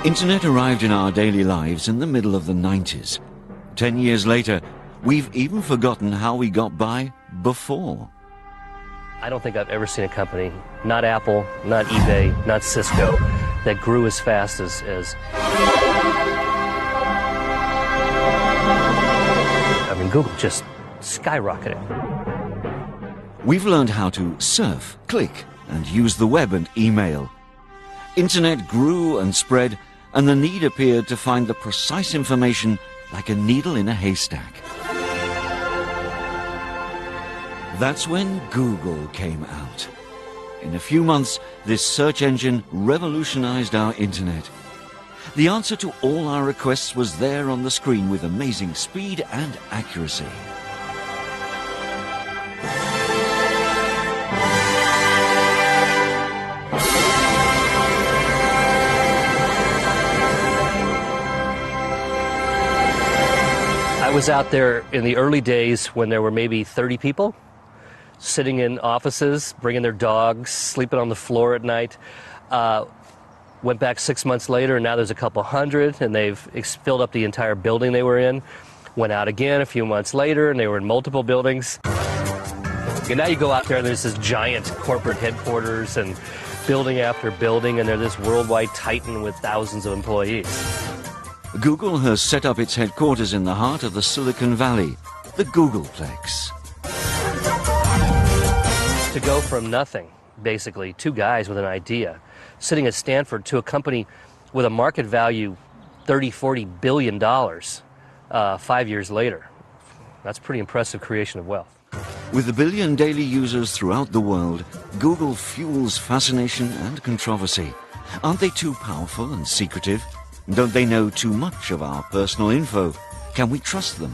Internet arrived in our daily lives in the middle of the 90s. 10 years later, we've even forgotten how we got by before. I don't think I've ever seen a company, not Apple, not eBay, not Cisco, that grew as fast as Google just skyrocketed. We've learned how to surf, click, and use the web and email. Internet grew and spread, and the need appeared to find the precise information like a needle in a haystack. That's when Google came out. In a few months, this search engine revolutionized our internet. The answer to all our requests was there on the screen with amazing speed and accuracy. I was out there in the early days when there were maybe 30 people sitting in offices, bringing their dogs, sleeping on the floor at night. Went back 6 months later, and now there's a couple hundred, and they've filled up the entire building they were in. Went out again a few months later, and they were in multiple buildings. And now you go out there, and there's this giant corporate headquarters and building after building, and they're this worldwide titan with thousands of employees. Google has set up its headquarters in the heart of the Silicon Valley, the Googleplex. To go from nothing, basically, two guys with an idea, sitting at Stanford, to a company with a market value $30–40 billion 5 years later. That's pretty impressive creation of wealth. With a billion daily users throughout the world, Google fuels fascination and controversy. Aren't they too powerful and secretive? Don't they know too much of our personal info? Can we trust them?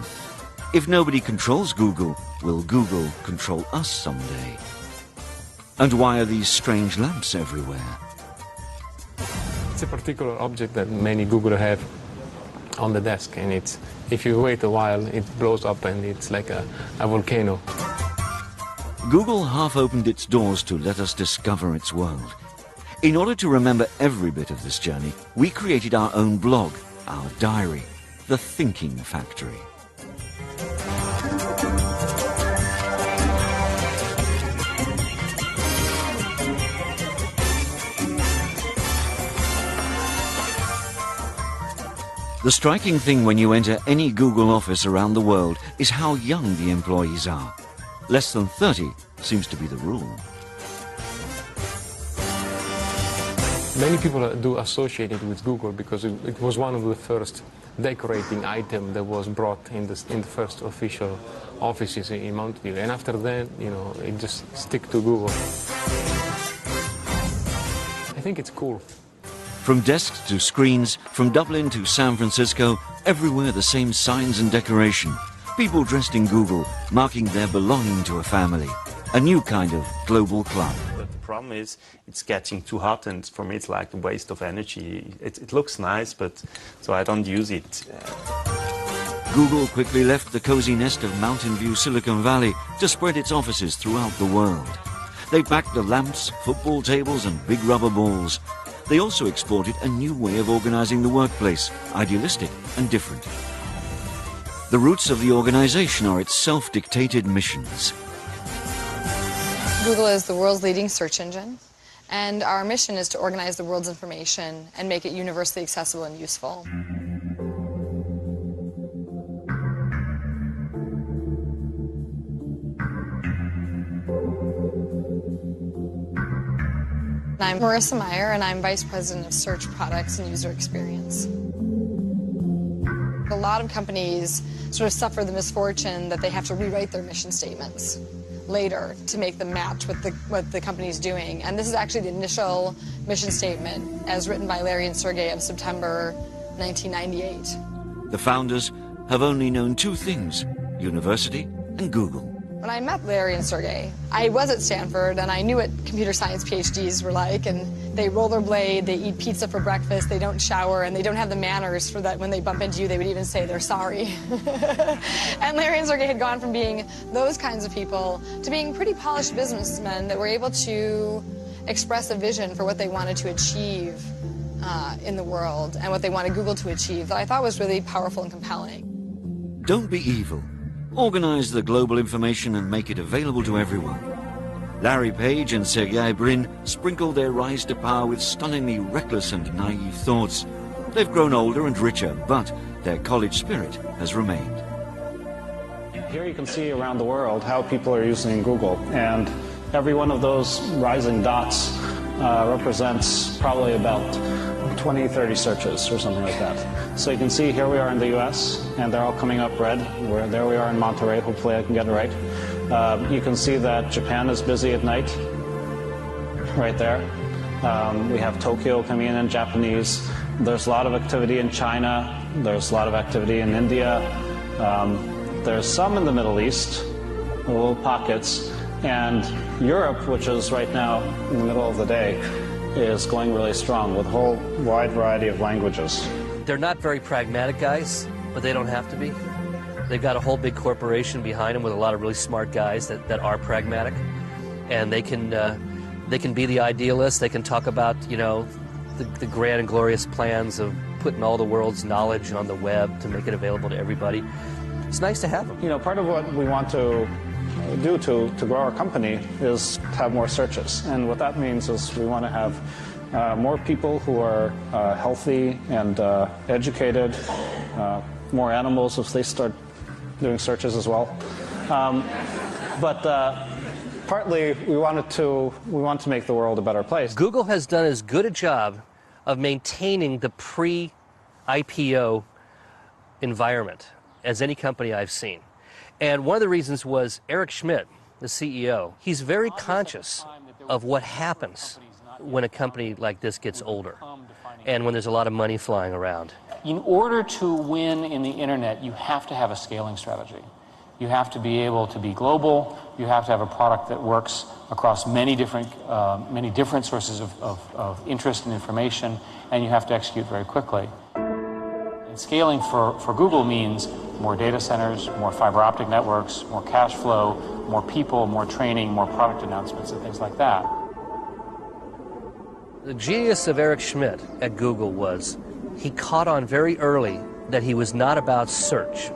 If nobody controls Google, will Google control us someday? And why are these strange lamps everywhere? It's a particular object that many Googlers have on the desk, and if you wait a while, it blows up and it's like a volcano. Google half opened its doors to let us discover its world. In order to remember every bit of this journey, we created our own blog, our diary, The Thinking Factory. The striking thing when you enter any Google office around the world is how young the employees are. Less than 30 seems to be the rule. Many people do associate it with Google because it was one of the first decorating items that was brought in the first official offices in Mountain View. And after that, it just stick to Google. I think it's cool. From desks to screens, from Dublin to San Francisco, everywhere the same signs and decoration. People dressed in Google, marking their belonging to a family. A new kind of global club. The problem is it's getting too hot, and for me it's like a waste of energy. It looks nice, but so I don't use it. Google quickly left the cozy nest of Mountain View, Silicon Valley to spread its offices throughout the world. They packed the lamps, football tables and big rubber balls. They also exported a new way of organizing the workplace, idealistic and different. The roots of the organization are its self-dictated missions. Google is the world's leading search engine, and our mission is to organize the world's information and make it universally accessible and useful. I'm Marissa Meyer, and I'm Vice President of Search Products and User Experience. A lot of companies sort of suffer the misfortune that they have to rewrite their mission statements later to make them match what the company's doing. And this is actually the initial mission statement as written by Larry and Sergey of September 1998. The founders have only known two things, university and Google. When I met Larry and Sergey, I was at Stanford and I knew what computer science PhDs were like, and they rollerblade, they eat pizza for breakfast, they don't shower, and they don't have the manners for that when they bump into you, they would even say they're sorry. And Larry and Sergey had gone from being those kinds of people to being pretty polished businessmen that were able to express a vision for what they wanted to achieve in the world and what they wanted Google to achieve that I thought was really powerful and compelling. Don't be evil. Organize the global information and make it available to everyone. Larry Page and Sergey Brin sprinkled their rise to power with stunningly reckless and naive thoughts. They've grown older and richer, but their college spirit has remained. Here you can see around the world how people are using Google, and every one of those rising dots represents probably about 20, 30 searches or something like that. So you can see here we are in the US, and they're all coming up red. There we are in Monterey. Hopefully I can get it right. You can see that Japan is busy at night, right there. We have Tokyo coming in Japanese. There's a lot of activity in China. There's a lot of activity in India. There's some in the Middle East, little pockets. And Europe, which is right now in the middle of the day, is going really strong with a whole wide variety of languages. They're not very pragmatic guys, but they don't have to be. They've got a whole big corporation behind them with a lot of really smart guys that are pragmatic, and they can be the idealists. They can talk about, you know, the grand and glorious plans of putting all the world's knowledge on the web to make it available to everybody. It's nice to have them. You know, part of what we want to do to grow our company is to have more searches, and what that means is we want to have more people who are healthy and educated, more animals if they start doing searches as well. But partly we want to make the world a better place. Google has done as good a job of maintaining the pre-IPO environment as any company I've seen. And one of the reasons was Eric Schmidt, the CEO. He's very conscious of what happens when a company like this gets older and when there's a lot of money flying around. In order to win in the internet, you have to have a scaling strategy. You have to be able to be global. You have to have a product that works across many different sources of interest and information, and you have to execute very quickly. And scaling for Google means more data centers, more fiber optic networks, more cash flow, more people, more training, more product announcements, and things like that. The genius of Eric Schmidt at Google was he caught on very early that he was not about search.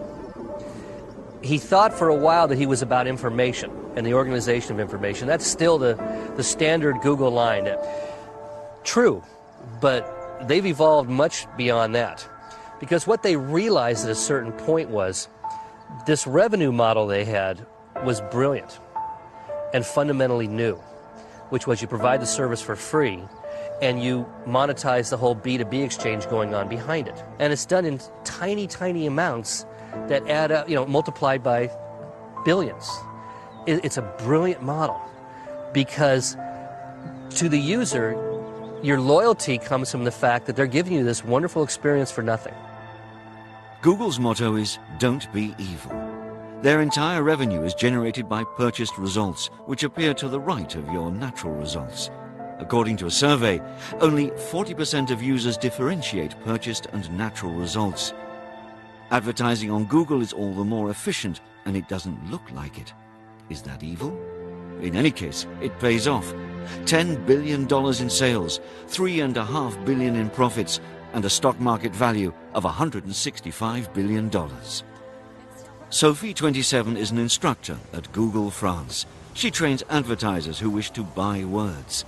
He thought for a while that he was about information and the organization of information. That's still the standard Google line. True, but they've evolved much beyond that. Because what they realized at a certain point was this revenue model they had was brilliant and fundamentally new, which was you provide the service for free and you monetize the whole B2B exchange going on behind it. And it's done in tiny, tiny amounts that add up, you know, multiplied by billions. It's a brilliant model because to the user, your loyalty comes from the fact that they're giving you this wonderful experience for nothing. Google's motto is, don't be evil. Their entire revenue is generated by purchased results, which appear to the right of your natural results. According to a survey, only 40% of users differentiate purchased and natural results. Advertising on Google is all the more efficient, and it doesn't look like it. Is that evil? In any case, it pays off. $10 billion in sales, $3.5 billion in profits, and a stock market value of $165 billion. Sophie, 27, is an instructor at Google France. She trains advertisers who wish to buy words.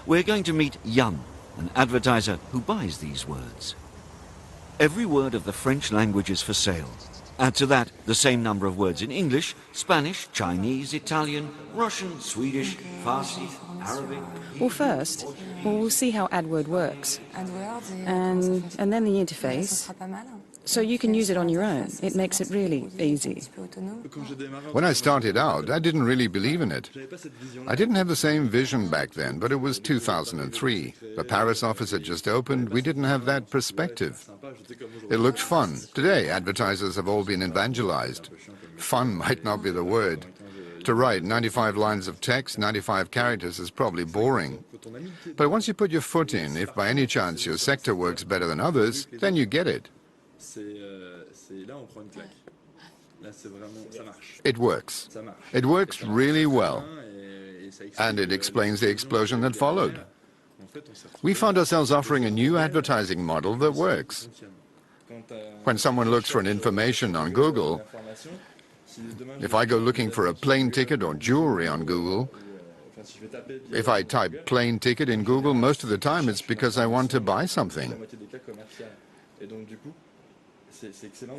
We're going to meet Jan, an advertiser who buys these words. Every word of the French language is for sale. Add to that the same number of words in English, Spanish, Chinese, Italian, Russian, Swedish, Farsi, Arabic. Well, first, we'll see how AdWord works. And then the interface. So you can use it on your own. It makes it really easy. When I started out, I didn't really believe in it. I didn't have the same vision back then, but it was 2003. The Paris office had just opened. We didn't have that perspective. It looked fun. Today, advertisers have all been evangelized. Fun might not be the word. To write 95 lines of text, 95 characters is probably boring. But once you put your foot in, if by any chance your sector works better than others, then you get it. It works. It works really well. And it explains the explosion that followed. We found ourselves offering a new advertising model that works. When someone looks for an information on Google, if I go looking for a plane ticket or jewelry on Google, if I type plane ticket in Google, most of the time it's because I want to buy something.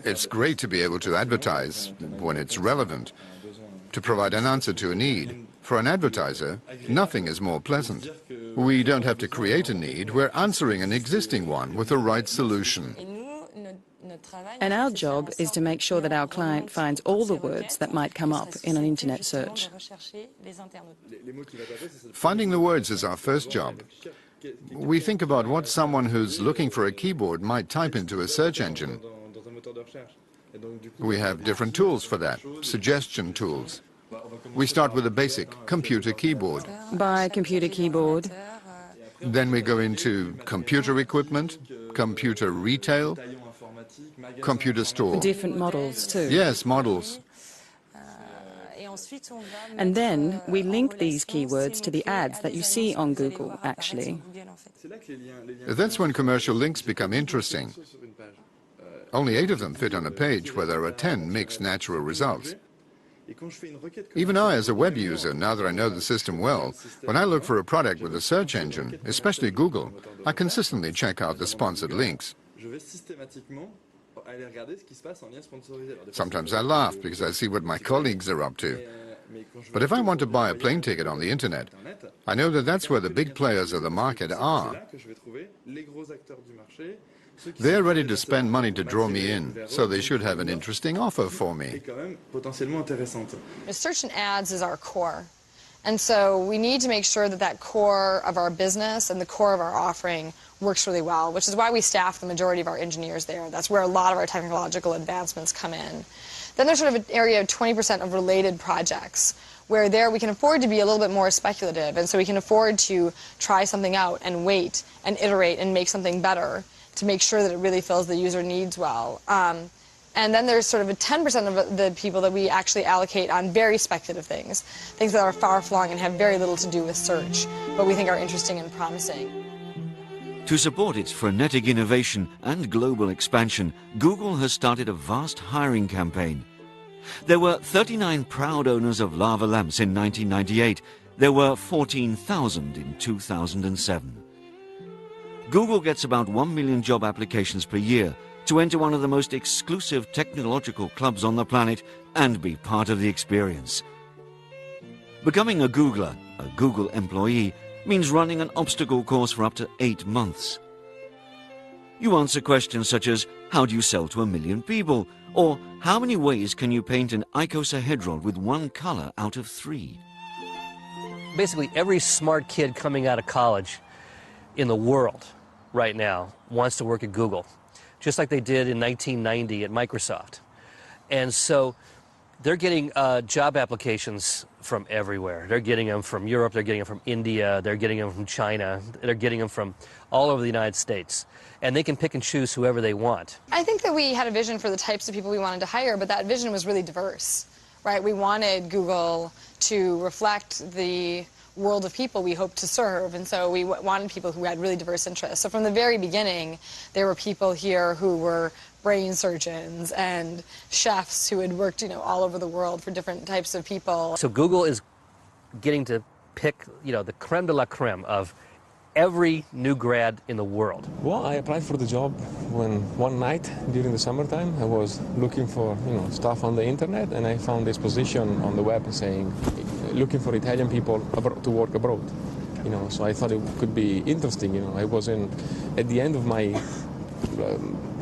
It's great to be able to advertise when it's relevant, to provide an answer to a need. For an advertiser, nothing is more pleasant. We don't have to create a need, we're answering an existing one with the right solution. And our job is to make sure that our client finds all the words that might come up in an internet search. Finding the words is our first job. We think about what someone who's looking for a keyboard might type into a search engine. We have different tools for that, suggestion tools. We start with a basic computer keyboard. By computer keyboard, then we go into computer equipment, computer retail, computer store. Different models too. Yes, models. And then we link these keywords to the ads that you see on Google, actually. That's when commercial links become interesting. Only 8 of them fit on a page where there are 10 mixed natural results. Even I, as a web user, now that I know the system well, when I look for a product with a search engine, especially Google, I consistently check out the sponsored links. Sometimes I laugh because I see what my colleagues are up to. But if I want to buy a plane ticket on the internet, I know that that's where the big players of the market are. They're ready to spend money to draw me in, so they should have an interesting offer for me. Search and ads is our core. And so we need to make sure that that core of our business and the core of our offering works really well, which is why we staff the majority of our engineers there. That's where a lot of our technological advancements come in. Then there's sort of an area of 20% of related projects, where there we can afford to be a little bit more speculative, and so we can afford to try something out and wait and iterate and make something better to make sure that it really fills the user needs well. And then there's sort of a 10% of the people that we actually allocate on very speculative things, things that are far-flung and have very little to do with search, but we think are interesting and promising. To support its frenetic innovation and global expansion, Google has started a vast hiring campaign. There were 39 proud owners of lava lamps in 1998. There were 14,000 in 2007. Google gets about 1 million job applications per year to enter one of the most exclusive technological clubs on the planet and be part of the experience. Becoming a Googler, a Google employee, means running an obstacle course for up to 8 months. You answer questions such as, how do you sell to 1 million people? Or, how many ways can you paint an icosahedral with 1 color out of 3? Basically, every smart kid coming out of college in the world right now wants to work at Google, just like they did in 1990 at Microsoft. And so they're getting job applications from everywhere. They're getting them from Europe, they're getting them from India, they're getting them from China, they're getting them from all over the United States. And they can pick and choose whoever they want. I think that we had a vision for the types of people we wanted to hire, but that vision was really diverse, right? We wanted Google to reflect the world of people we hoped to serve, and so we wanted people who had really diverse interests. So from the very beginning, there were people here who were brain surgeons and chefs who had worked, all over the world for different types of people. So Google is getting to pick, the creme de la creme of every new grad in the world. Well, I applied for the job when one night during the summertime I was looking for stuff on the internet, and I found this position on the web saying looking for Italian people to work abroad. So I thought it could be interesting. I was at the end of my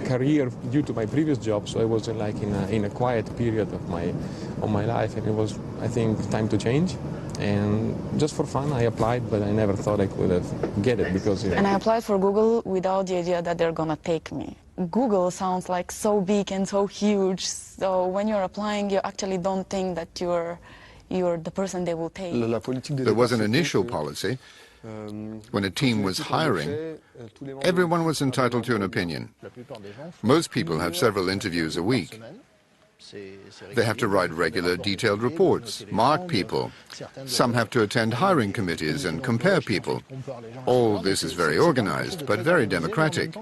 career due to my previous job, so I was in a quiet period of my life, and it was, I think, time to change. And just for fun, I applied, but I never thought I could have get it because. And I applied for Google without the idea that they're gonna take me. Google sounds like so big and so huge. So when you're applying, you actually don't think that you're the person they will take. There was an initial policy. When a team was hiring, everyone was entitled to an opinion. Most people have several interviews a week. They have to write regular, detailed reports, mark people. Some have to attend hiring committees and compare people. All this is very organized, but very democratic.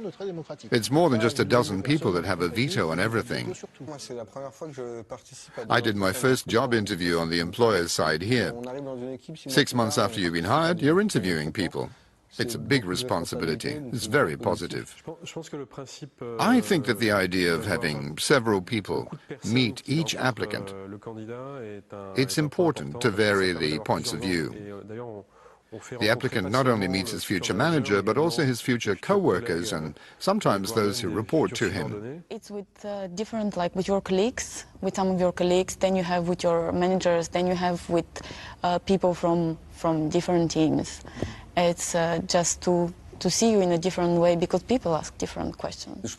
It's more than just a dozen people that have a veto on everything. I did my first job interview on the employer's side here. 6 months after you've been hired, you're interviewing people. It's a big responsibility. It's very positive. I think that the idea of having several people meet each applicant, it's important to vary the points of view. The applicant not only meets his future manager, but also his future co-workers and sometimes those who report to him. It's with different, like with your colleagues, with some of your colleagues, then you have with your managers, then you have with people from different teams. It's just to see you in a different way because people ask different questions.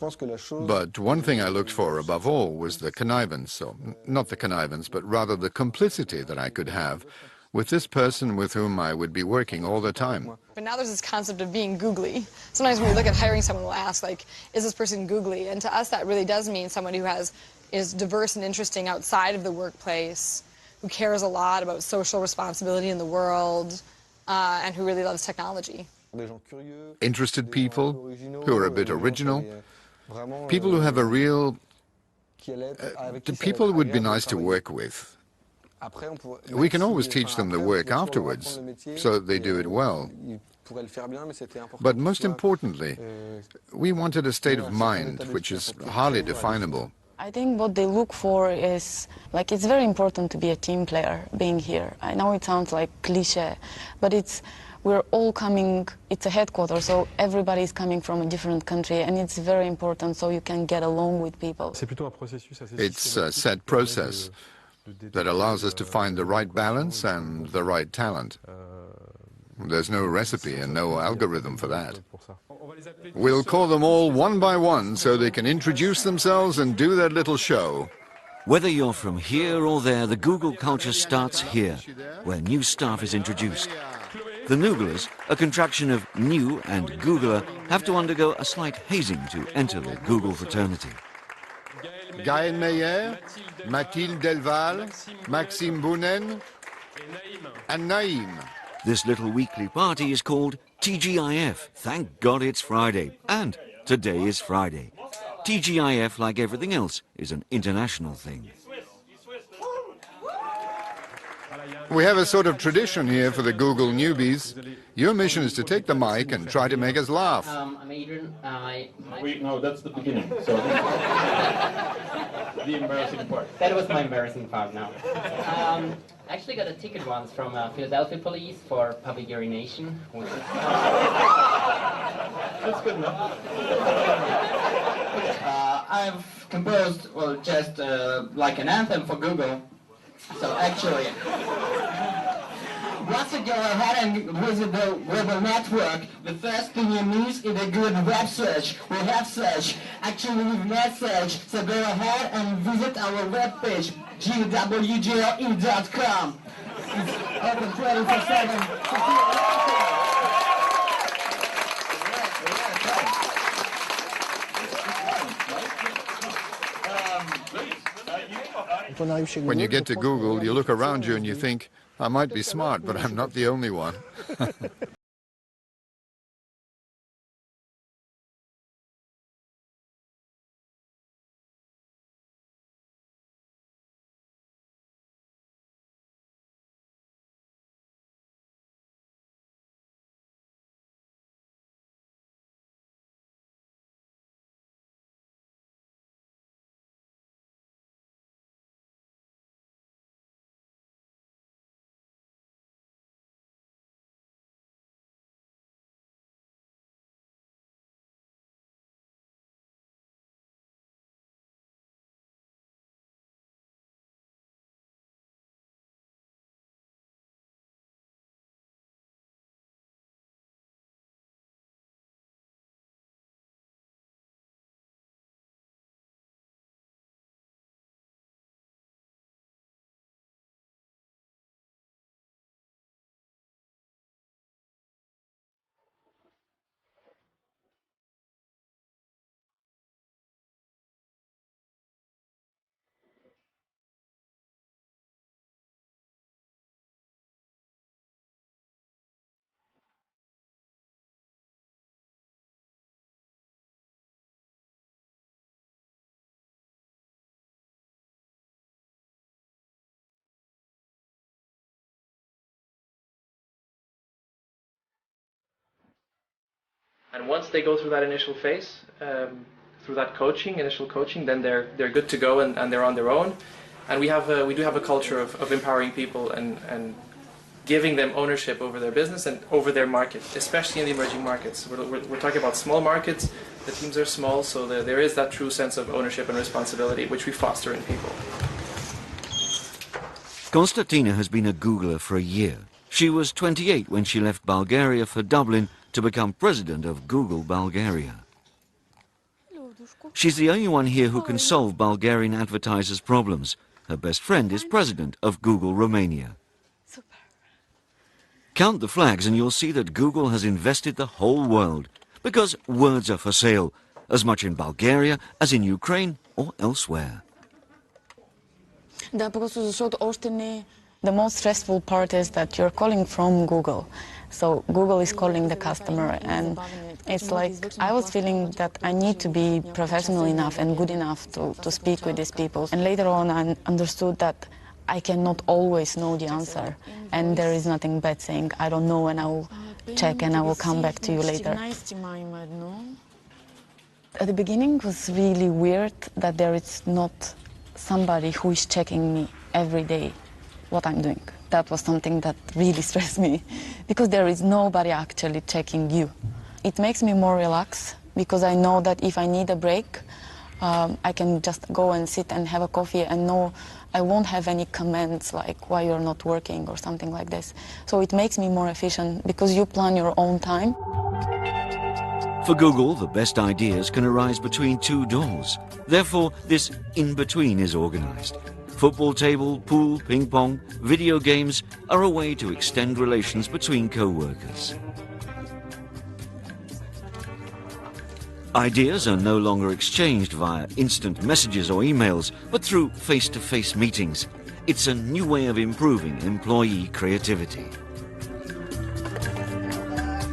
But one thing I looked for above all was the connivance, or not the connivance, but rather the complicity that I could have with this person with whom I would be working all the time. But now there's this concept of being googly. Sometimes when we look at hiring someone, we'll ask, like, is this person googly? And to us, that really does mean someone who is diverse and interesting outside of the workplace, who cares a lot about social responsibility in the world, and who really loves technology. Interested people who are a bit original, people who have a real... people who would be nice to work with. We can always teach them the work afterwards, so that they do it well. But most importantly, we wanted a state of mind which is hardly definable. I think what they look for is, like, it's very important to be a team player being here. I know it sounds like cliche, but we're all coming, it's a headquarters, so everybody's coming from a different country, and it's very important so you can get along with people. It's a set process that allows us to find the right balance and the right talent. There's no recipe and no algorithm for that. We'll call them all one by one so they can introduce themselves and do their little show. Whether you're from here or there, the Google culture starts here, where new staff is introduced. The Nooglers, a contraction of new and Googler, have to undergo a slight hazing to enter the Google fraternity. Gaël Meyer, Mathilde Delval, Maxime Bounen, and Naïm. This little weekly party is called TGIF. Thank God it's Friday. And today is Friday. TGIF, like everything else, is an international thing. We have a sort of tradition here for the Google newbies. Your mission is to take the mic and try to make us laugh. I'm Adrian. No, that's the beginning. So the embarrassing part. That was my embarrassing part now. I actually got a ticket once from Philadelphia police for public urination. That's good enough. I've composed, well, just like an anthem for Google. So actually, once you go ahead and visit the global network, the first thing you need is a good web search. We have search. Actually, we've not search. So go ahead and visit our webpage, gwgle.com. It's open 24/7. When you get to Google, you look around you and you think, I might be smart, but I'm not the only one. And once they go through that initial phase, through that initial coaching, then they're good to go and they're on their own. And we do have a culture of empowering people and giving them ownership over their business and over their market, especially in the emerging markets. We're talking about small markets. The teams are small, so there is that true sense of ownership and responsibility, which we foster in people. Konstantina has been a Googler for a year. She was 28 when she left Bulgaria for Dublin to become president of Google Bulgaria. She's the only one here who can solve Bulgarian advertisers' problems. Her best friend is president of Google Romania. Count the flags and you'll see that Google has invested the whole world, because words are for sale, as much in Bulgaria as in Ukraine or elsewhere. The most stressful part is that you're calling from Google. So Google is calling the customer, and it's like I was feeling that I need to be professional enough and good enough to speak with these people. And later on I understood that I cannot always know the answer, and there is nothing bad saying I don't know and I will check and I will come back to you later. At the beginning it was really weird that there is not somebody who is checking me every day what I'm doing. That was something that really stressed me, because there is nobody actually checking you. It makes me more relaxed, because I know that if I need a break, I can just go and sit and have a coffee and know I won't have any comments like why you're not working or something like this. So it makes me more efficient, because you plan your own time. For Google, the best ideas can arise between two doors. Therefore, this in-between is organized. Football table, pool, ping pong, video games are a way to extend relations between co-workers. Ideas are no longer exchanged via instant messages or emails, but through face-to-face meetings. It's a new way of improving employee creativity.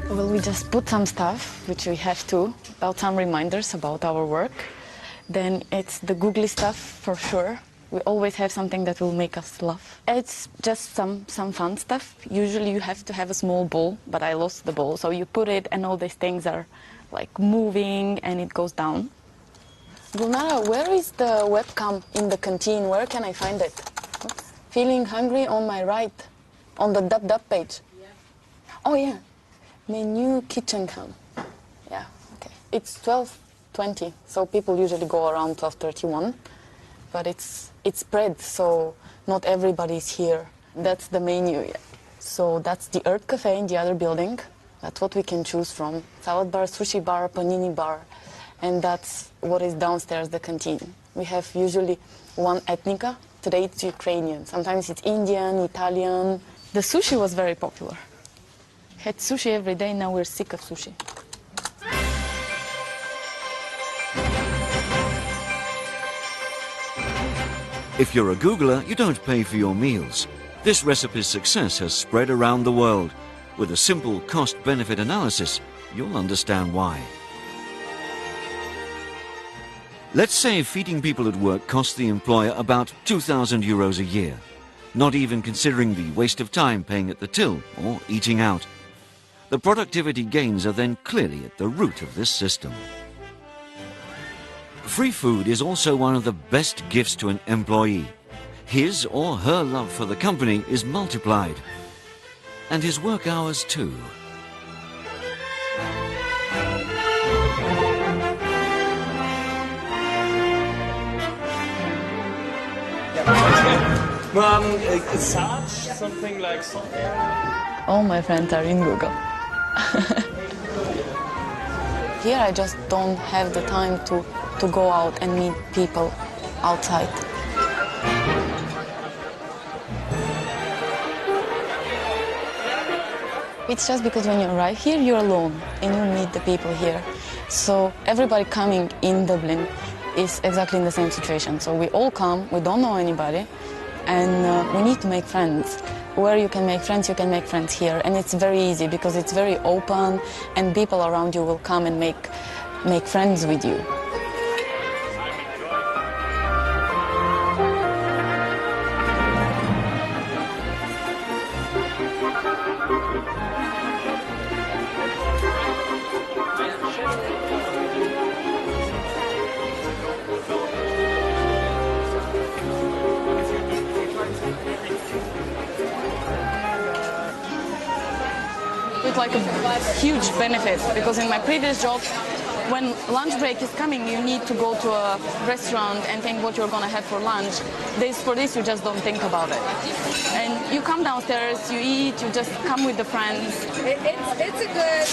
Well, we just put some stuff, which we have to, about some reminders about our work. Then it's the googly stuff for sure. We always have something that will make us laugh. It's just some fun stuff. Usually you have to have a small ball, but I lost the ball. So you put it and all these things are like moving and it goes down. Gulnara, where is the webcam in the canteen? Where can I find it? Feeling hungry on my right, on the dub page. Yeah. Oh yeah, menu kitchen cam. Yeah, okay. It's 12:20, so people usually go around 12:31, but it's spread, so not everybody's here. That's the menu. Yeah. So that's the Earth Cafe in the other building. That's what we can choose from. Salad bar, sushi bar, panini bar. And that's what is downstairs, the canteen. We have usually one ethnica. Today it's Ukrainian. Sometimes it's Indian, Italian. The sushi was very popular. Had sushi every day, now we're sick of sushi. If you're a Googler, you don't pay for your meals. This recipe's success has spread around the world. With a simple cost-benefit analysis, you'll understand why. Let's say feeding people at work costs the employer about 2,000 euros a year, not even considering the waste of time paying at the till or eating out. The productivity gains are then clearly at the root of this system. Free food is also one of the best gifts to an employee. His or her love for the company is multiplied. And his work hours too. Search, something like All my friends are in Google. Here I just don't have the time to go out and meet people outside. It's just because when you arrive here, you're alone and you meet the people here. So everybody coming in Dublin is exactly in the same situation. So we all come, we don't know anybody, and we need to make friends. Where you can make friends, you can make friends here. And it's very easy because it's very open and people around you will come and make friends with you. it like a huge benefit, because in my previous job, when lunch break is coming, you need to go to a restaurant and think what you're going to have for lunch. For this, you just don't think about it. And you come downstairs, you eat, you just come with the friends. It's a good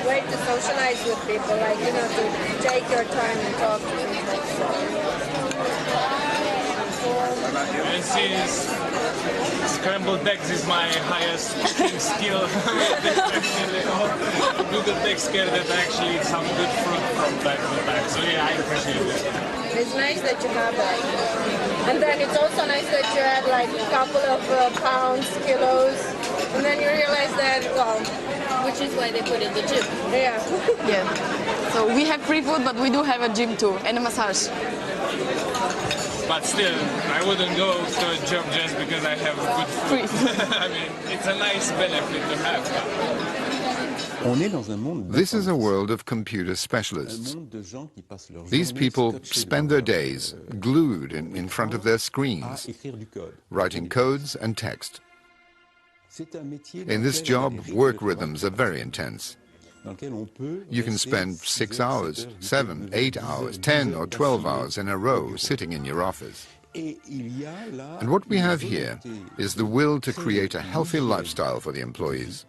way to socialize with people, like, you know, to take your time and talk to people. And since scrambled eggs is my highest cooking skill, Google takes care that I actually eat some good fruit from time to time. So yeah, I appreciate it. It's nice that you have that. And then it's also nice that you add like a couple of pounds, kilos, and then you realize that, well, which is why they put in the gym. Yeah. Yeah. So we have free food, but we do have a gym too, and a massage. But still, I wouldn't go to a job just because I have good food. I mean, it's a nice benefit to have. This is a world of computer specialists. These people spend their days glued in front of their screens, writing codes and text. In this job, work rhythms are very intense. You can spend 6 hours, 7, 8 hours, 10 or 12 hours in a row sitting in your office. And what we have here is the will to create a healthy lifestyle for the employees.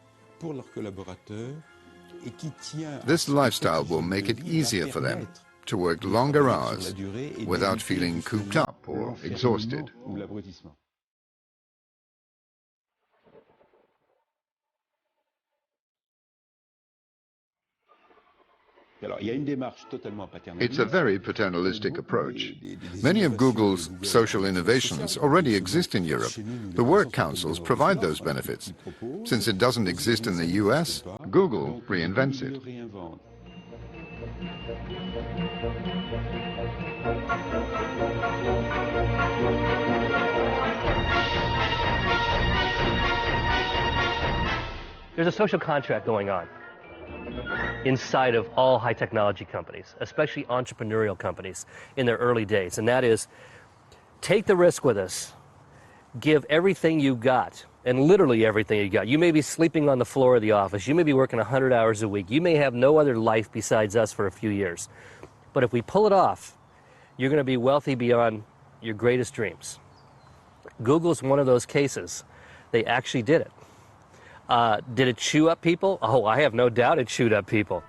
This lifestyle will make it easier for them to work longer hours without feeling cooped up or exhausted. It's a very paternalistic approach. Many of Google's social innovations already exist in Europe. The work councils provide those benefits. Since it doesn't exist in the US, Google reinvents it. There's a social contract going on inside of all high technology companies, especially entrepreneurial companies in their early days. And that is, take the risk with us, give everything you got, and literally everything you got. You may be sleeping on the floor of the office. You may be working 100 hours a week. You may have no other life besides us for a few years. But if we pull it off, you're going to be wealthy beyond your greatest dreams. Google's one of those cases. They actually did it. Did it chew up people? Oh, I have no doubt it chewed up people.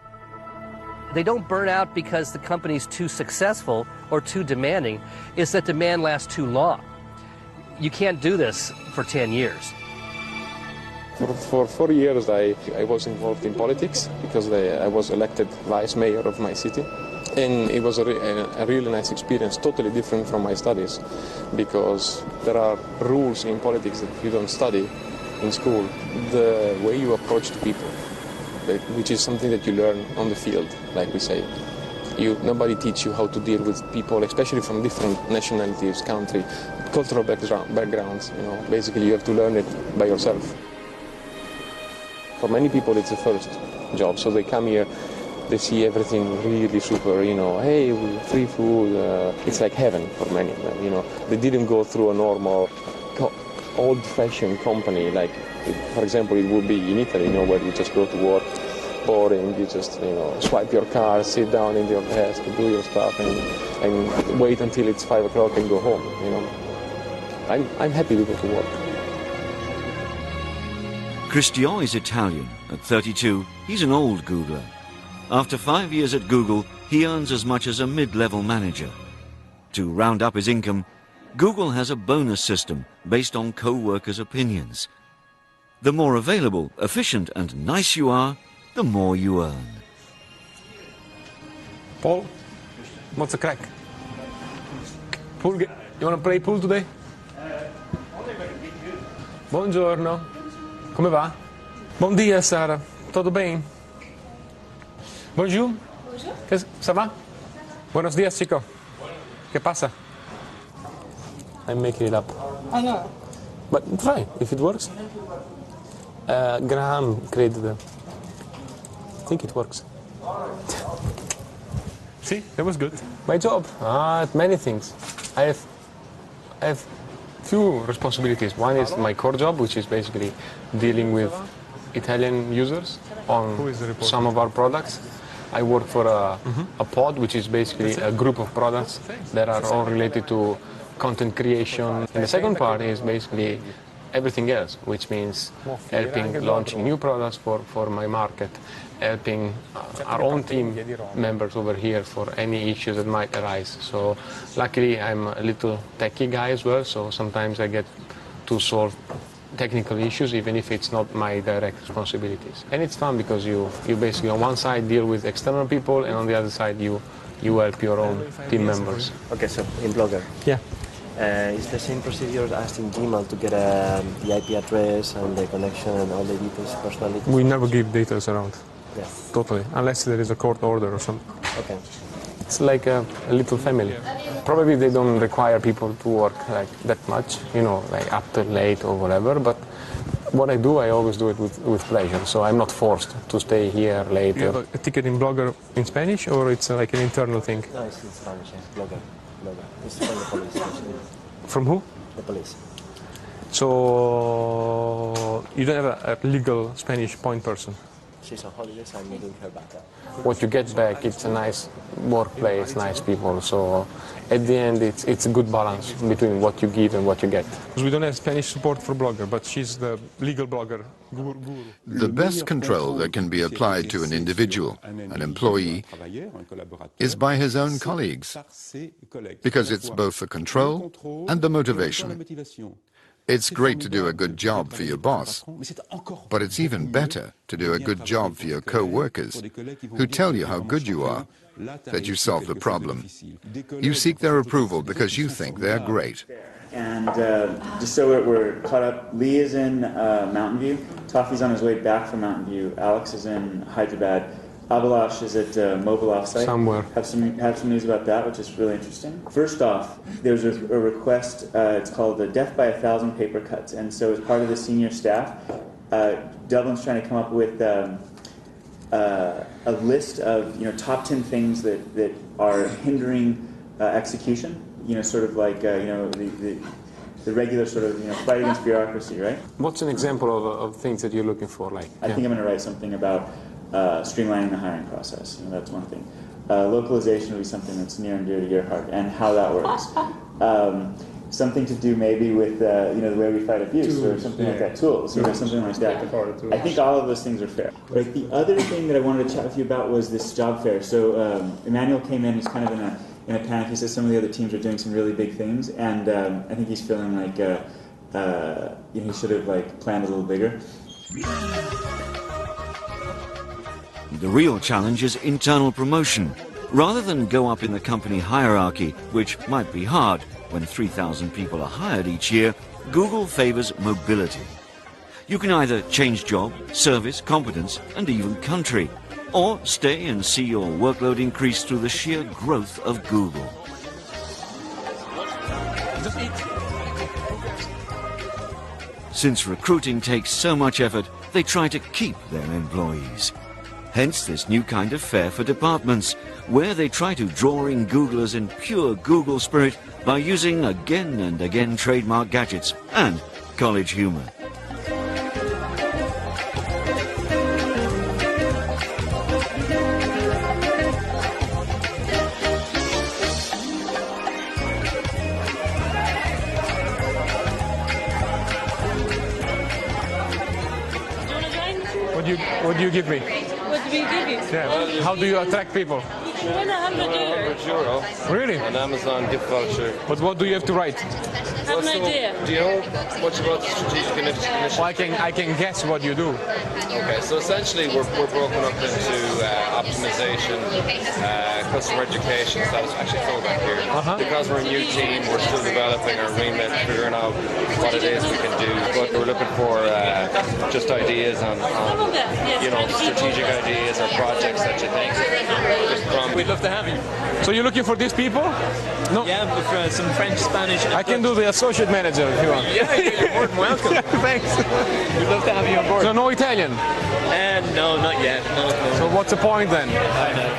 They don't burn out because the company's too successful or too demanding. It's that demand lasts too long. You can't do this for 10 years. For 4 years I was involved in politics because I was elected vice mayor of my city. And it was a really nice experience, totally different from my studies, because there are rules in politics that you don't study in school. The way you approach the people, which is something that you learn on the field, like we say. Nobody teach you how to deal with people, especially from different nationalities, country, cultural backgrounds. You know, basically you have to learn it by yourself. For many people it's the first job, so they come here, they see everything really super, you know, hey, free food, it's like heaven for many of them, you know. They didn't go through a normal, old-fashioned company, like, for example, it would be in Italy, you know, where you just go to work, boring, you just, you know, swipe your card, sit down in your desk, do your stuff, and wait until it's 5 o'clock and go home, you know. I'm happy to go to work. Cristian is Italian. At 32, he's an old Googler. After 5 years at Google, he earns as much as a mid-level manager. To round up his income, Google has a bonus system based on co-workers' opinions. The more available, efficient and nice you are, the more you earn. Paul, what's the crack? Pool, you want to play pool today? Buongiorno. Come va? Bom dia, Sara. Tudo bem? Bonjour. Bonjour. Ça va? Buenos días, chico. ¿Qué pasa? I'm making it up. I know. But try, if it works. Graham created it. I think it works. See, that was good. My job? Many things. I have few responsibilities. One is my core job, which is basically dealing with Italian users on some of our products. I work for a pod, which is basically a group of products that are all related to content creation. And the second part is basically everything else, which means helping launching new products for my market, helping our own team members over here for any issues that might arise. So luckily I'm a little techie guy as well, so sometimes I get to solve technical issues even if it's not my direct responsibilities. And it's fun because you basically on one side deal with external people and on the other side you help your own team members. Okay, so in Blogger. Yeah. Is the same procedure as in Gmail to get the IP address and the connection and all the details, personal details? We never give details around. Yeah. Totally, unless there is a court order or something. Okay. It's like a little family. Probably they don't require people to work like that much, you know, like up till late or whatever, but what I do, I always do it with pleasure, so I'm not forced to stay here later. You have a ticket in Blogger in Spanish, or it's like an internal thing? No, it's in Spanish, Blogger. It's from the police, actually. From who? The police. So you don't have a legal Spanish point person? She's on holidays, I'm meeting her back. What you get back, it's a nice workplace, nice people, so at the end it's a good balance between what you give and what you get. Because we don't have Spanish support for Blogger, but she's the legal blogger guru. The best control that can be applied to an individual, an employee, is by his own colleagues, because it's both the control and the motivation. It's great to do a good job for your boss, but it's even better to do a good job for your co-workers, who tell you how good you are, that you solve the problem. You seek their approval because you think they're great. And just so we're caught up, Lee is in Mountain View, Toffee's on his way back from Mountain View, Alex is in Hyderabad, Abhilash is at Mobile Offsite. Somewhere. Have some news about that, which is really interesting. First off, there's a request, it's called the Death by 1,000 Paper Cuts, and so as part of the senior staff, Dublin's trying to come up with a list of top 10 things that are hindering execution. Sort of like the regular sort of fight against bureaucracy, right? What's an example of things that you're looking for? Like I think I'm going to write something about streamlining the hiring process. That's one thing. Localization will be something that's near and dear to your heart, and how that works. Something to do maybe with the way we fight abuse, or something like that. Tools, something like that. I think all of those things are fair. But the other thing that I wanted to chat with you about was this job fair. So Emmanuel came in. He's kind of in a panic. He says some of the other teams are doing some really big things, and I think he's feeling like he should have planned a little bigger. The real challenge is internal promotion. Rather than go up in the company hierarchy, which might be hard when 3,000 people are hired each year, Google favors mobility. You can either change job, service, competence, and even country, or stay and see your workload increase through the sheer growth of Google. Since recruiting takes so much effort, they try to keep their employees. Hence this new kind of fair for departments, where they try to draw in Googlers in pure Google spirit by using again and again trademark gadgets and college humor. What do you give me? What do we give you? Yeah. How do you attract people? You win €100. Really? An Amazon gift voucher. But what do you have to write? Have an idea. Do you know much about the strategic initiative? Well, I can guess what you do. Okay, so essentially we're broken up into optimization, customer education, actually throw back here. Because we're a new team, we're still developing our remit, figuring out what it is we can do. But we're looking for just ideas on strategic ideas or projects that you think. We'd love to have you. So you're looking for these people? No. Yeah, with some French, Spanish. I can do the associate manager if you want. Yeah, you're more than welcome. Yeah, thanks. We'd love to have you on board. So no Italian? No, not yet. No. So what's the point then? I know.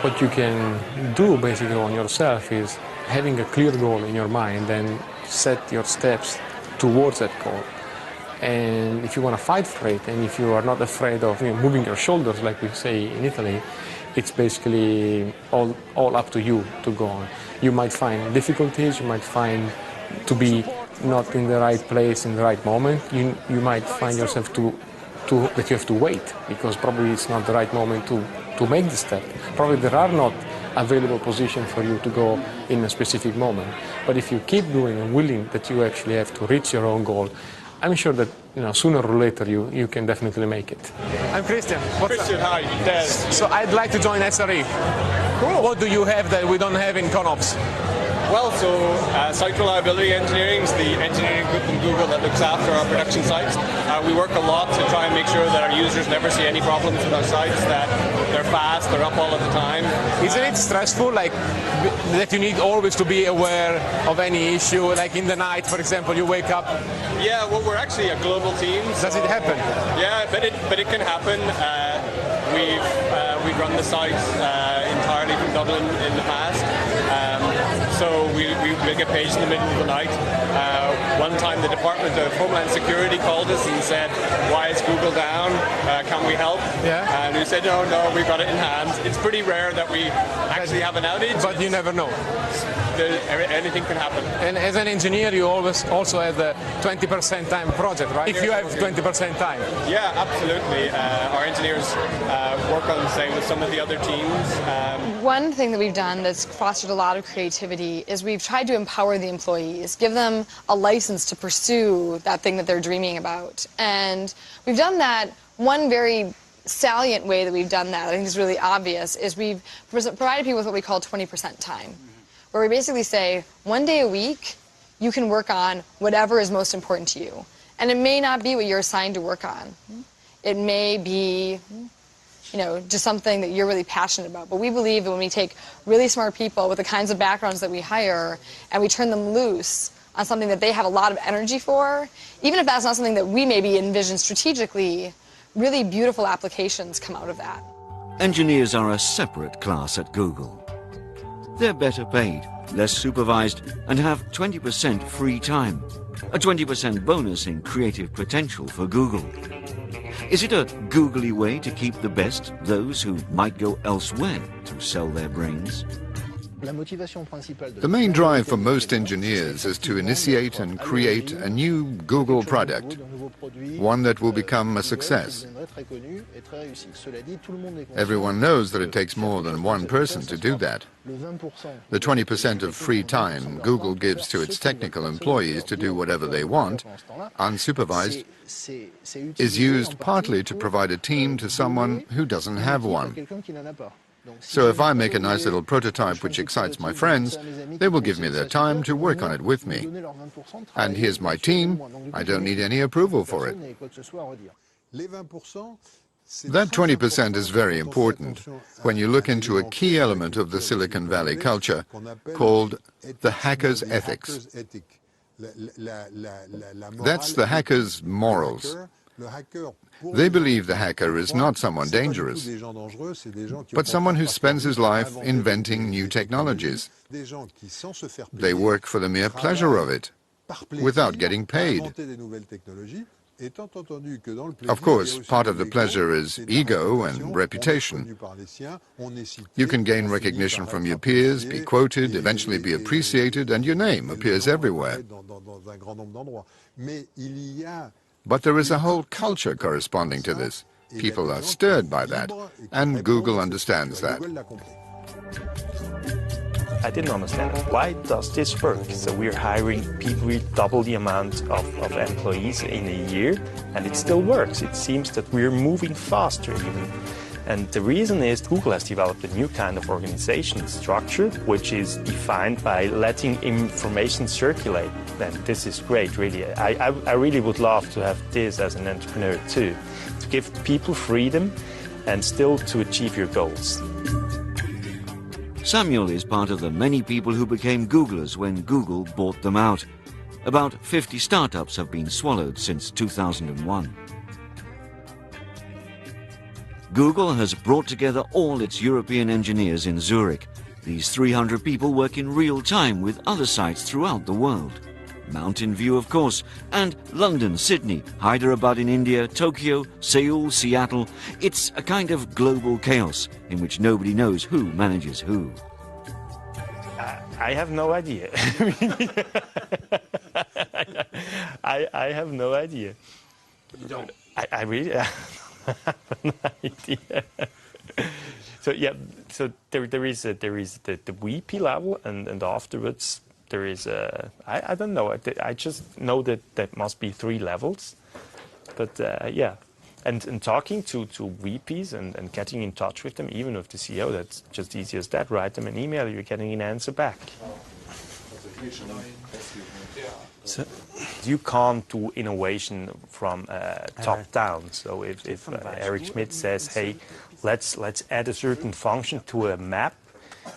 What you can do basically on yourself is having a clear goal in your mind and set your steps towards that goal. And if you want to fight for it, and if you are not afraid of moving your shoulders, like we say in Italy, it's basically all up to you to go on. You might find difficulties, you might find to be not in the right place in the right moment. You might find yourself that you have to wait, because probably it's not the right moment to make the step. Probably there are not available positions for you to go in a specific moment. But if you keep doing and willing that you actually have to reach your own goal, I'm sure that sooner or later you can definitely make it. I'm Christian. Christian, hi, Des. So I'd like to join SRE. Cool. What do you have that we don't have in ConOps? Well, so Site Reliability Engineering is the engineering group in Google that looks after our production sites. We work a lot to try and make sure that our users never see any problems with our sites, that they're fast, they're up all of the time. Isn't it stressful, like, that you need always to be aware of any issue, like in the night, for example, you wake up? Yeah, well, we're actually a global team. So, does it happen? Yeah, but it can happen. We've run the site entirely from Dublin in the past. So we'll get paged in the middle of the night. One time the Department of Homeland Security called us and said, why is Google down? Can we help? Yeah. And we said, no, we've got it in hand. It's pretty rare that we actually have an outage. But you never know. Anything can happen. And as an engineer, you always also have the 20% time project, right? If you have 20% time. Yeah, absolutely. Our engineers work on the same with some of the other teams. One thing that we've done that's fostered a lot of creativity is we've tried to empower the employees, give them a license to pursue that thing that they're dreaming about. And we've done that. One very salient way that we've done that, I think is really obvious, is we've provided people with what we call 20% time, where we basically say, one day a week, you can work on whatever is most important to you. And it may not be what you're assigned to work on. It may be, just something that you're really passionate about. But we believe that when we take really smart people with the kinds of backgrounds that we hire, and we turn them loose on something that they have a lot of energy for, even if that's not something that we maybe envision strategically, really beautiful applications come out of that. Engineers are a separate class at Google. They're better paid, less supervised, and have 20% free time. A 20% bonus in creative potential for Google. Is it a googly way to keep the best, those who might go elsewhere to sell their brains? The main drive for most engineers is to initiate and create a new Google product, one that will become a success. Everyone knows that it takes more than one person to do that. The 20% of free time Google gives to its technical employees to do whatever they want, unsupervised, is used partly to provide a team to someone who doesn't have one. So if I make a nice little prototype which excites my friends, they will give me their time to work on it with me. And here's my team. I don't need any approval for it. That 20% is very important when you look into a key element of the Silicon Valley culture called the hacker's ethics. That's the hacker's morals. They believe the hacker is not someone dangerous, but someone who spends his life inventing new technologies. They work for the mere pleasure of it, without getting paid. Of course, part of the pleasure is ego and reputation. You can gain recognition from your peers, be quoted, eventually be appreciated, and your name appears everywhere. But there is a whole culture corresponding to this. People are stirred by that, and Google understands that. I didn't understand it. Why does this work? So we're hiring people with double the amount of employees in a year, and it still works. It seems that we're moving faster even. And the reason is Google has developed a new kind of organization structure, which is defined by letting information circulate. And this is great, really. I really would love to have this as an entrepreneur too, to give people freedom and still to achieve your goals. Samuel is part of the many people who became Googlers when Google bought them out. About 50 startups have been swallowed since 2001. Google has brought together all its European engineers in Zurich. These 300 people work in real time with other sites throughout the world. Mountain View, of course, and London, Sydney, Hyderabad in India, Tokyo, Seoul, Seattle. It's a kind of global chaos in which nobody knows who manages who. I have no idea. I have no idea. You don't? I really have no idea. So yeah, so there is the VP level, and afterwards there is I don't know. I just know that there must be 3 levels, but yeah. And talking to VPs and getting in touch with them, even with the CEO, that's just easy as that. Write them an email, you're getting an answer back. So you can't do innovation from top down. So if Eric Schmidt says, hey, let's add a certain function to a map,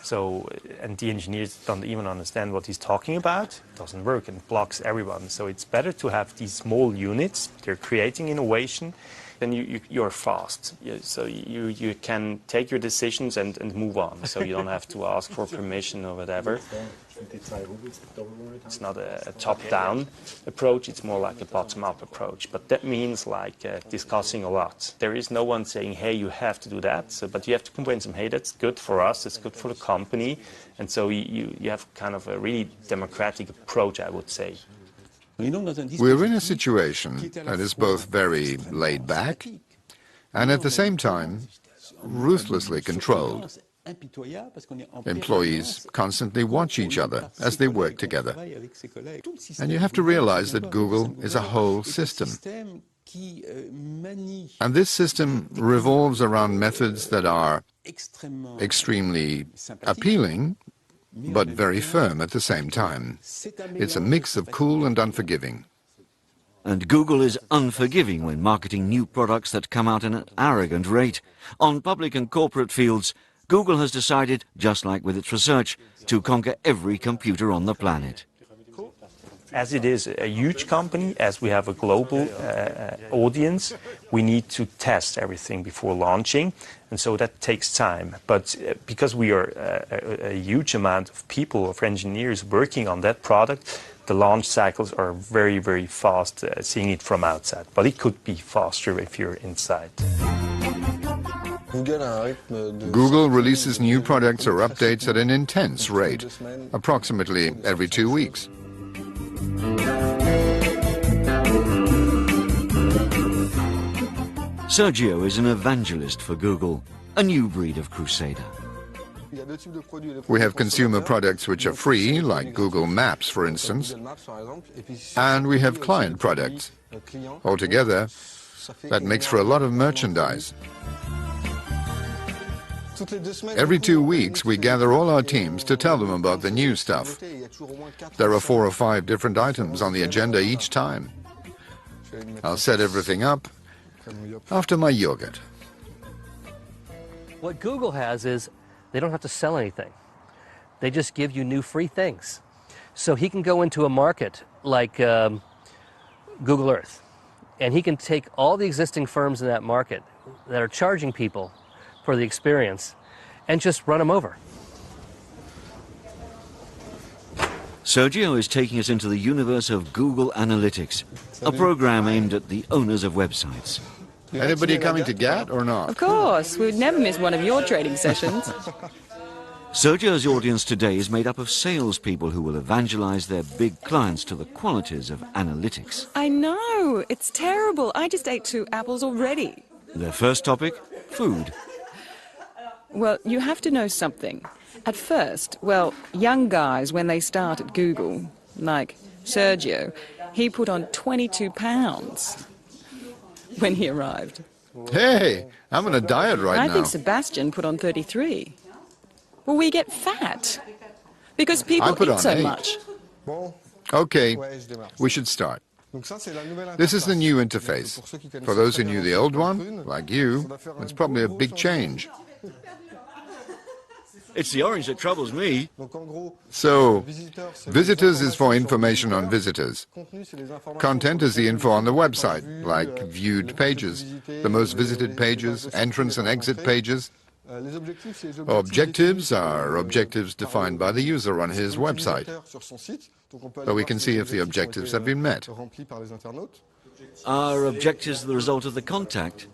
so and the engineers don't even understand what he's talking about, it doesn't work and blocks everyone. So it's better to have these small units. They're creating innovation. Then you're fast, so you can take your decisions and move on. So you don't have to ask for permission or whatever. It's not a top-down approach, it's more like a bottom-up approach. But that means like discussing a lot. There is no one saying, hey, you have to do that. So, but you have to convince them, hey, that's good for us, it's good for the company. And so you have kind of a really democratic approach, I would say. We're in a situation that is both very laid back and at the same time ruthlessly controlled. Employees constantly watch each other as they work together. And you have to realize that Google is a whole system. And this system revolves around methods that are extremely appealing, but very firm at the same time. It's a mix of cool and unforgiving. And Google is unforgiving when marketing new products that come out at an arrogant rate. On public and corporate fields, Google has decided, just like with its research, to conquer every computer on the planet. As it is a huge company, as we have a global audience, we need to test everything before launching, and so that takes time. But because we are a huge amount of people, of engineers working on that product, the launch cycles are very, very fast, seeing it from outside. But it could be faster if you're inside. Google releases new products or updates at an intense rate, approximately every 2 weeks. Sergio is an evangelist for Google, a new breed of crusader. We have consumer products which are free, like Google Maps, for instance, and we have client products. Altogether, that makes for a lot of merchandise. Every 2 weeks, we gather all our teams to tell them about the new stuff. There are 4 or 5 different items on the agenda each time. I'll set everything up after my yogurt. What Google has is they don't have to sell anything. They just give you new free things. So he can go into a market like Google Earth, and he can take all the existing firms in that market that are charging people for the experience and just run them over. Sergio is taking us into the universe of Google Analytics, a program aimed at the owners of websites. Anybody coming to GAT or not? Of course, we would never miss one of your trading sessions. Sergio's audience today is made up of salespeople who will evangelize their big clients to the qualities of analytics. I know, it's terrible. I just ate 2 apples already. Their first topic, food. Well, you have to know something. At first, well, young guys, when they start at Google, like Sergio, he put on 22 pounds when he arrived. Hey, I'm on a diet right now. I think Sebastian put on 33. Well, we get fat because people eat so 8. much. Okay, we should start. This is the new interface. For those who knew the old one, like you, it's probably a big change. It's the orange that troubles me. So, visitors is for information on visitors. Content is the info on the website, like viewed pages, the most visited pages, entrance and exit pages. Objectives are objectives defined by the user on his website, so we can see if the objectives have been met. Are objectives the result of the contact?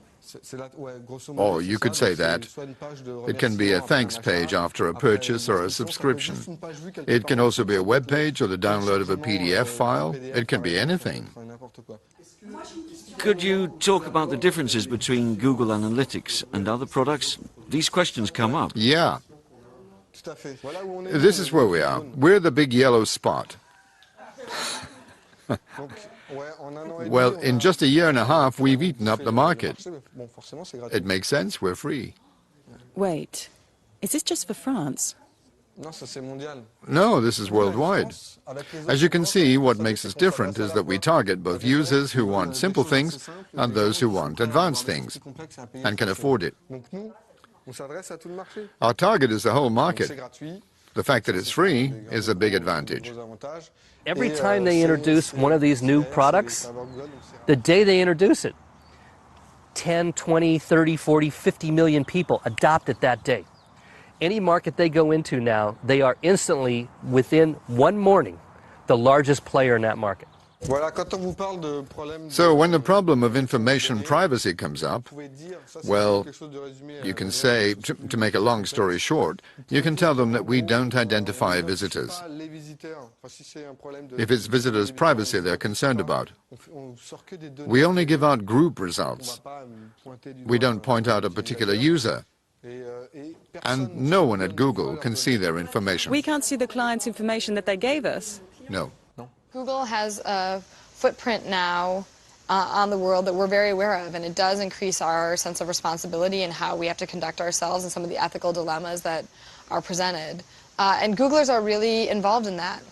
Or you could say that. It can be a thanks page after a purchase or a subscription. It can also be a web page or the download of a PDF file. It can be anything. Could you talk about the differences between Google Analytics and other products? These questions come up. Yeah. This is where we are. We're the big yellow spot. Well, in just a year and a half, we've eaten up the market. It makes sense, we're free. Wait, is this just for France? No, this is worldwide. As you can see, what makes us different is that we target both users who want simple things and those who want advanced things and can afford it. Our target is the whole market. The fact that it's free is a big advantage. Every time they introduce one of these new products, the day they introduce it, 10, 20, 30, 40, 50 million people adopt it that day. Any market they go into now, they are instantly, within one morning, the largest player in that market. So when the problem of information privacy comes up, well, you can say, to make a long story short, you can tell them that we don't identify visitors. If it's visitors' privacy they're concerned about, we only give out group results. We don't point out a particular user. And no one at Google can see their information. We can't see the client's information that they gave us. No. Google has a footprint now on the world that we're very aware of, and it does increase our sense of responsibility and how we have to conduct ourselves and some of the ethical dilemmas that are presented. And Googlers are really involved in that.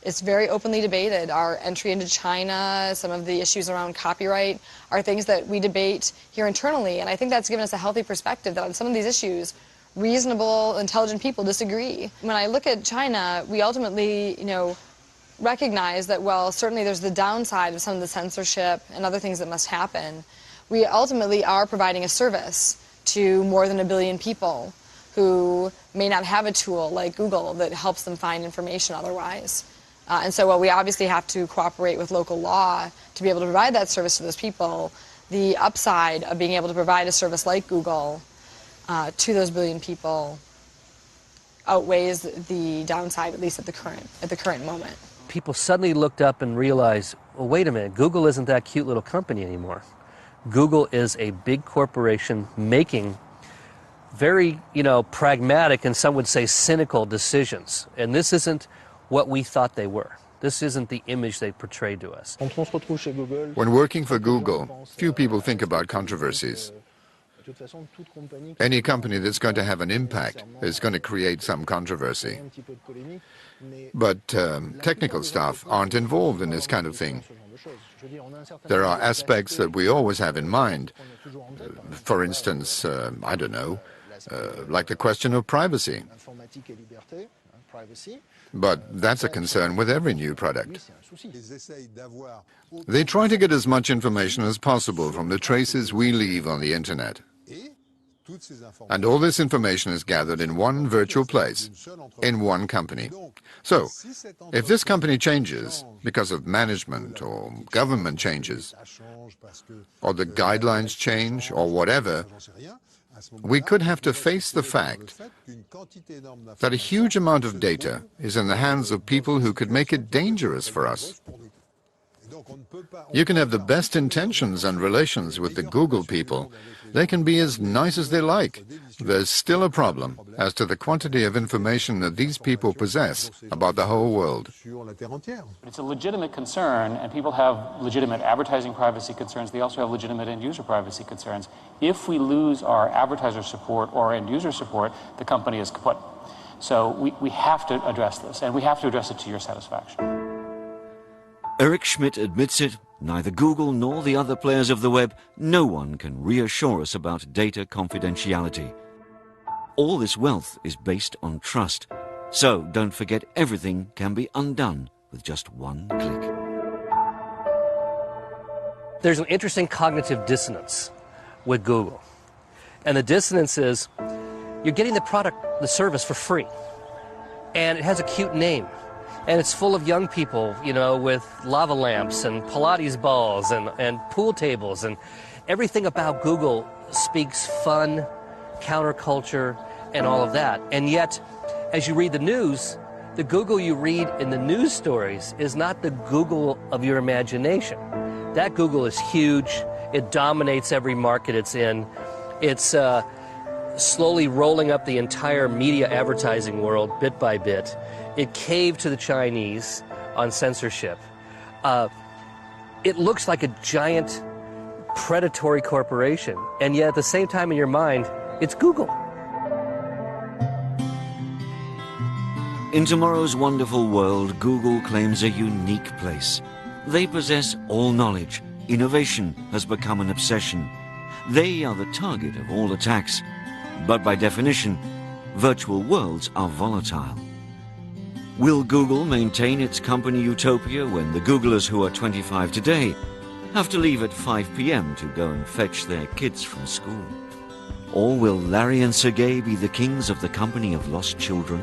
It's very openly debated. Our entry into China, some of the issues around copyright are things that we debate here internally, and I think that's given us a healthy perspective that on some of these issues, reasonable, intelligent people disagree. When I look at China, we ultimately, recognize that, well, certainly there's the downside of some of the censorship and other things that must happen. We ultimately are providing a service to more than 1 billion people who may not have a tool like Google that helps them find information otherwise. And so while we obviously have to cooperate with local law to be able to provide that service to those people, the upside of being able to provide a service like Google to those 1 billion people outweighs the downside, at least at the current moment. People suddenly looked up and realized, well, wait a minute, Google isn't that cute little company anymore. Google is a big corporation making very, pragmatic and some would say cynical decisions. And this isn't what we thought they were. This isn't the image they portrayed to us. When working for Google, few people think about controversies. Any company that's going to have an impact is going to create some controversy. But technical staff aren't involved in this kind of thing. There are aspects that we always have in mind. For instance, like the question of privacy. But that's a concern with every new product. They try to get as much information as possible from the traces we leave on the internet. And all this information is gathered in one virtual place, in one company. So, if this company changes because of management or government changes, or the guidelines change, or whatever, we could have to face the fact that a huge amount of data is in the hands of people who could make it dangerous for us. You can have the best intentions and relations with the Google people. They can be as nice as they like. There's still a problem as to the quantity of information that these people possess about the whole world. It's a legitimate concern, and people have legitimate advertising privacy concerns. They also have legitimate end-user privacy concerns. If we lose our advertiser support or end-user support, the company is kaput. So we have to address this, and we have to address it to your satisfaction. Eric Schmidt admits it, neither Google nor the other players of the web, no one can reassure us about data confidentiality. All this wealth is based on trust. So don't forget, everything can be undone with just one click. There's an interesting cognitive dissonance with Google. And the dissonance is, you're getting the product, the service for free. And it has a cute name. And it's full of young people, you know, with lava lamps and Pilates balls and pool tables. And everything about Google speaks fun, counterculture, and all of that. And yet, as you read the news, the Google you read in the news stories is not the Google of your imagination. That Google is huge. It dominates every market it's in. It's slowly rolling up the entire media advertising world bit by bit. It caved to the Chinese on censorship. It looks like a giant predatory corporation, and yet at the same time in your mind, it's Google. In tomorrow's wonderful world, Google claims a unique place. They possess all knowledge. Innovation has become an obsession. They are the target of all attacks. But by definition, virtual worlds are volatile. Will Google maintain its company utopia when the Googlers who are 25 today have to leave at 5 p.m. to go and fetch their kids from school? Or will Larry and Sergey be the kings of the company of lost children?